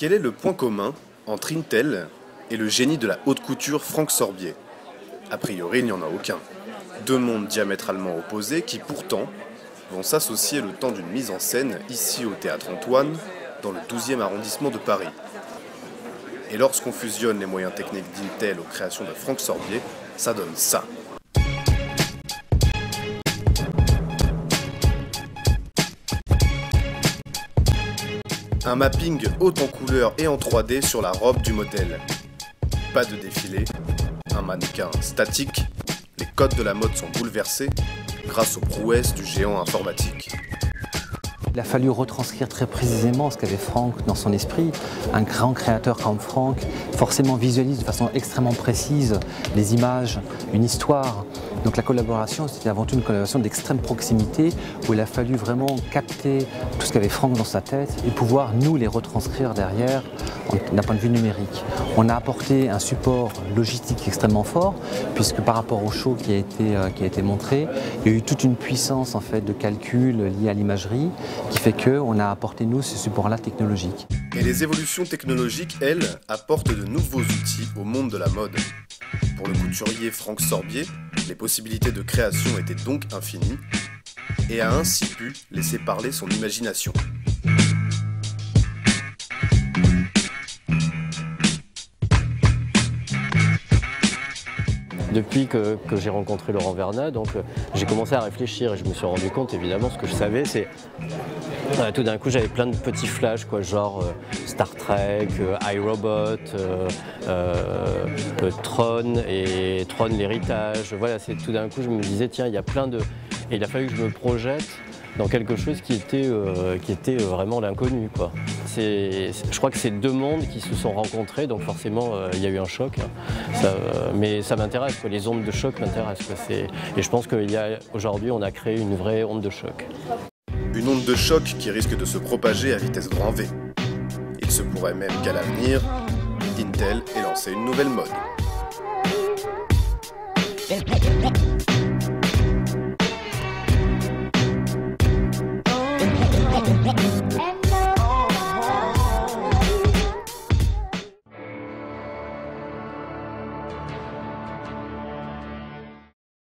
Quel est le point commun entre Intel et le génie de la haute couture Franck Sorbier? A priori, il n'y en a aucun. Deux mondes diamétralement opposés qui pourtant vont s'associer le temps d'une mise en scène ici au Théâtre Antoine, dans le 12e arrondissement de Paris. Et lorsqu'on fusionne les moyens techniques d'Intel aux créations de Franck Sorbier, ça donne ça. Un mapping haut en couleurs et en 3D sur la robe du modèle. Pas de défilé, un mannequin statique, les codes de la mode sont bouleversés grâce aux prouesses du géant informatique. Il a fallu retranscrire très précisément ce qu'avait Franck dans son esprit. Un grand créateur comme Franck forcément visualise de façon extrêmement précise les images, une histoire. Donc la collaboration, c'était avant tout une collaboration d'extrême proximité où il a fallu vraiment capter tout ce qu'avait Franck dans sa tête et pouvoir nous les retranscrire derrière d'un point de vue numérique. On a apporté un support logistique extrêmement fort puisque par rapport au show qui a été montré, il y a eu toute une puissance en fait, de calcul liée à l'imagerie qui fait qu'on a apporté nous ce support-là technologique. Et les évolutions technologiques, elles, apportent de nouveaux outils au monde de la mode. Pour le couturier Franck Sorbier, les possibilités de création étaient donc infinies et a ainsi pu laisser parler son imagination. Depuis que j'ai rencontré Laurent Vernat, j'ai commencé à réfléchir et je me suis rendu compte, évidemment, ce que je savais, c'est tout d'un coup j'avais plein de petits flashs, genre Star Trek, iRobot, Tron et Tron l'héritage. Voilà, tout d'un coup je me disais tiens, il y a plein de... Et il a fallu que je me projette dans quelque chose qui était vraiment l'inconnu, quoi. Je crois que c'est deux mondes qui se sont rencontrés, donc forcément il y a eu un choc. Mais ça m'intéresse, quoi. Les ondes de choc m'intéressent, quoi. Et je pense qu'aujourd'hui on a créé une vraie onde de choc. Une onde de choc qui risque de se propager à vitesse grand V. Il se pourrait même qu'à l'avenir, Intel ait lancé une nouvelle mode.